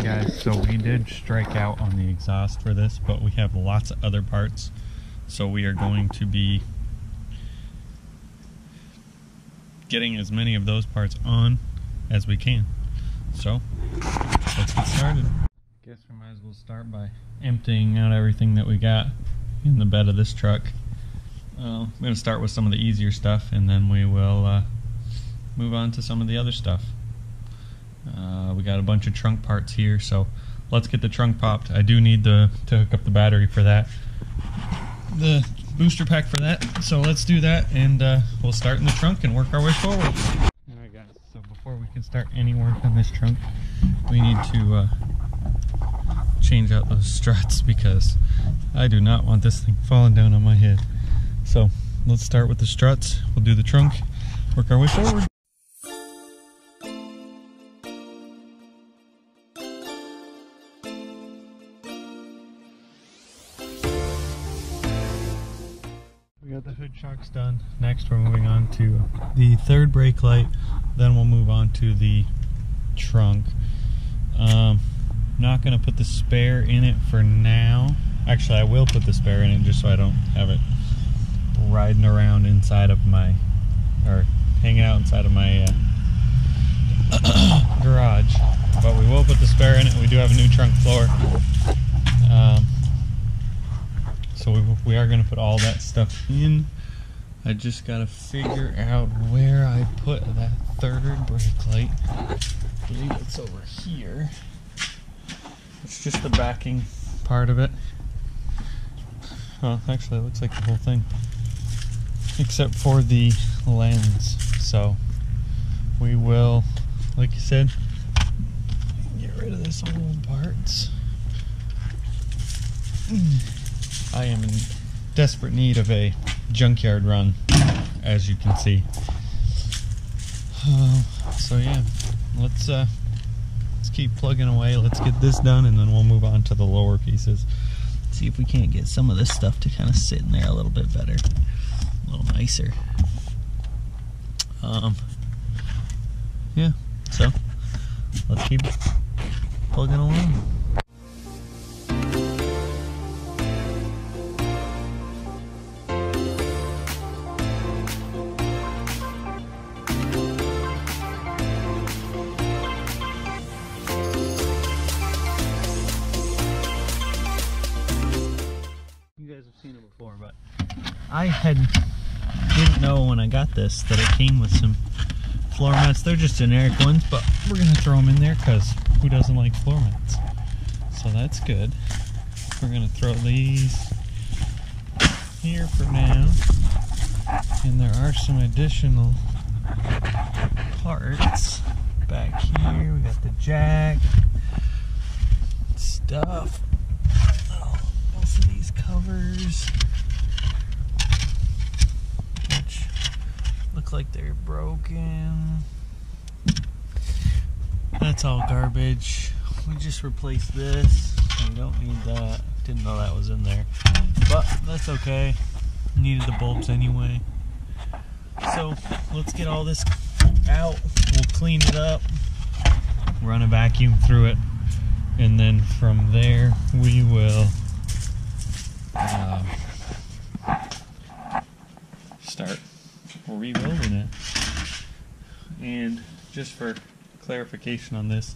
Alright guys, so we did strike out on the exhaust for this, but we have lots of other parts, so we are going to be getting as many of those parts on as we can. So let's get started. Guess we might as well start by emptying out everything that we got in the bed of this truck. I'm going to start with some of the easier stuff, and then we will move on to some of the other stuff. We got a bunch of trunk parts here, so let's get the trunk popped. I do need to hook up the battery for that, the booster pack for that, so let's do that, and we'll start in the trunk and work our way forward. Alright guys, so before we can start any work on this trunk, we need to change out those struts, because I do not want this thing falling down on my head. So let's start with the struts, we'll do the trunk, work our way forward. We got the hood shocks done. Next we're moving on to the third brake light, then we'll move on to the trunk. Not going to put the spare in it for now. Actually, I will put the spare in it just so I don't have it riding around inside of my, or hanging out inside of my garage. But we will put the spare in it. We do have a new trunk floor. So we are going to put all that stuff in. I just got to figure out where I put that third brake light. I believe it's over here. It's just the backing part of it. Well, actually it looks like the whole thing, except for the lens. So we will, like you said, get rid of this old parts. I am in desperate need of a junkyard run, as you can see. So yeah, let's keep plugging away. Let's get this done, and then we'll move on to the lower pieces. See if we can't get some of this stuff to kind of sit in there a little bit better, a little nicer. Yeah, so let's keep plugging along. Seen it before, but I didn't know when I got this that it came with some floor mats. They're just generic ones, but we're gonna throw them in there because who doesn't like floor mats? So that's good. We're gonna throw these here for now, and there are some additional parts back here. We got the jack stuff. These covers, which look like they're broken. That's all garbage. We just replaced this. We don't need that. Didn't know that was in there, but that's okay. Needed the bulbs anyway. So let's get all this out. We'll clean it up, run a vacuum through it, and then from there we will start rebuilding it. And just for clarification on this,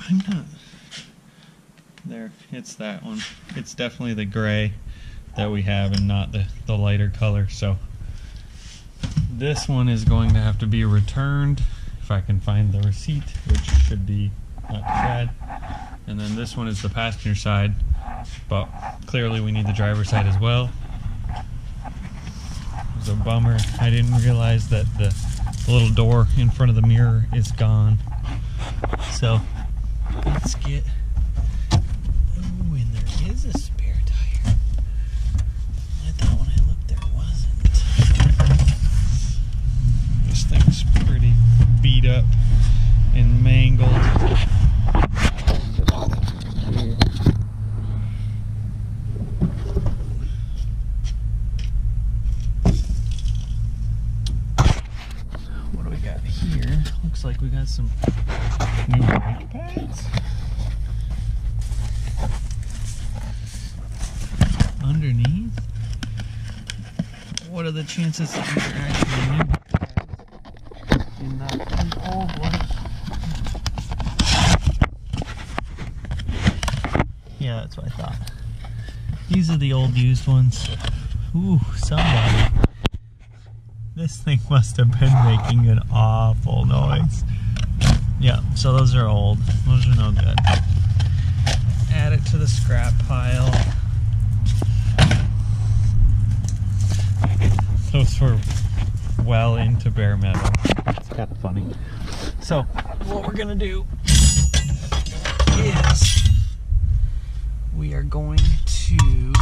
I'm not there, it's that one. It's definitely the gray that we have and not the lighter color. So this one is going to have to be returned if I can find the receipt, which should be not too bad. And then this one is the passenger side, but clearly we need the driver's side as well. It was a bummer. I didn't realize that the little door in front of the mirror is gone. So let's get, oh, and there is a spare tire. I thought when I looked there wasn't. This thing's pretty beat up and mangled. What do we got here? Looks like we got some New brake pads? Underneath? What are the chances that these are actually new pads and not the old ones? Yeah, that's what I thought. These are the old used ones. Ooh, somebody. This thing must have been making an awful noise. Yeah, so those are old. Those are no good. Add it to the scrap pile. Those were well into bare metal. It's kind of funny. So, what we're gonna do is we are going to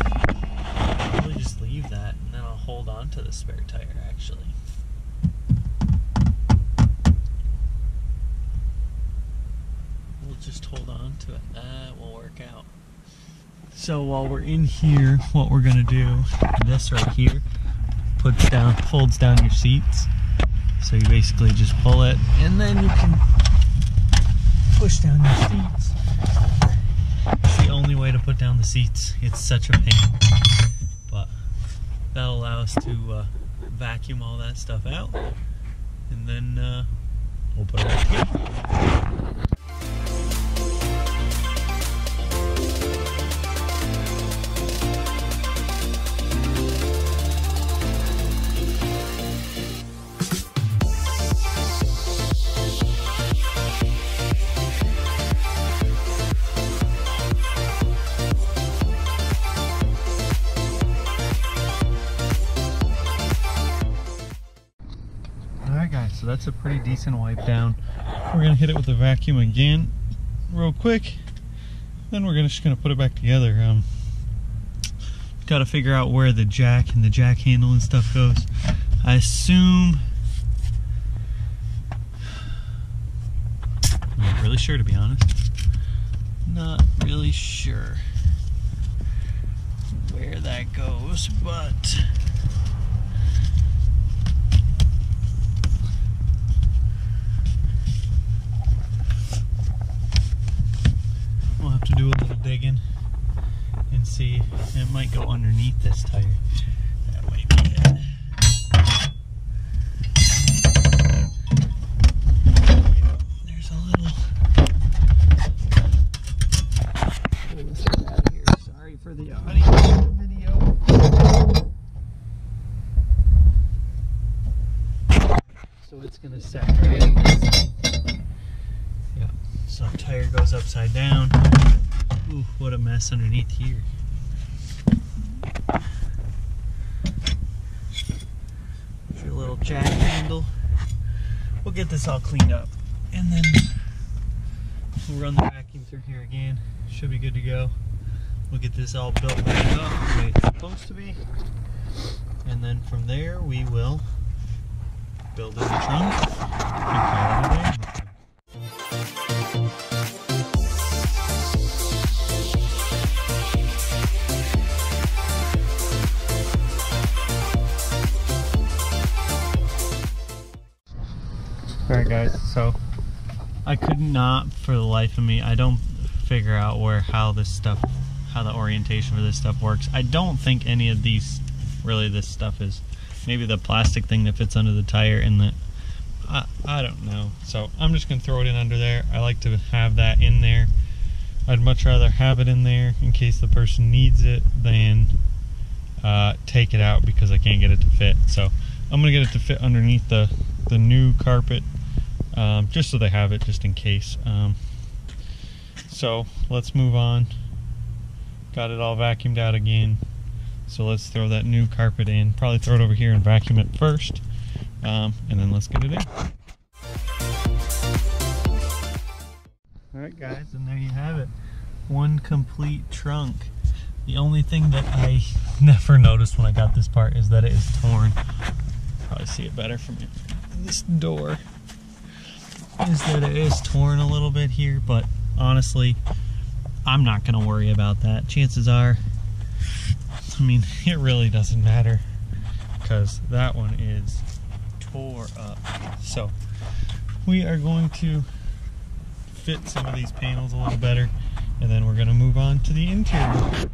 probably just leave that and then I'll hold on to the spare tire actually. We'll just hold on to it. That will work out. So while we're in here, what we're gonna do, this right here, folds down your seats. So you basically just pull it and then you can push down your seats. It's the only way to put down the seats. It's such a pain. But that'll allow us to vacuum all that stuff out. And then we'll put it back together. So that's a pretty decent wipe down. We're gonna hit it with a vacuum again real quick, then we're just gonna put it back together. Got to figure out where the jack and the jack handle and stuff goes. I assume, I'm not really sure, to be honest. Not really sure where that goes, but we'll have to do a little digging and see. It might go underneath this tire. That might be it. There's a little. Pull this out of here. Sorry for the audio video. So it's gonna set right in this. Yeah. So tire goes upside down. Ooh, what a mess underneath here. There's your little jack handle. We'll get this all cleaned up and then we'll run the vacuum through here again. Should be good to go. We'll get this all built back up the way it's supposed to be. And then from there we will build in the trunk and call it a day. Alright guys, so I could not for the life of me, I don't figure out how the orientation for this stuff works. I don't think any of these, really this stuff is, maybe the plastic thing that fits under the tire and the, I don't know. So I'm just going to throw it in under there. I like to have that in there. I'd much rather have it in there in case the person needs it than take it out because I can't get it to fit. So I'm going to get it to fit underneath the new carpet, just so they have it just in case. So let's move on. Got it all vacuumed out again. So let's throw that new carpet in. Probably throw it over here and vacuum it first. And then let's get it in. Alright guys, and there you have it. One complete trunk. The only thing that I never noticed when I got this part is that it is torn. Probably see it better from this door. Is that it is torn a little bit here, but honestly, I'm not going to worry about that. Chances are, I mean, it really doesn't matter because that one is tore up. So we are going to fit some of these panels a little better, and then we're going to move on to the interior.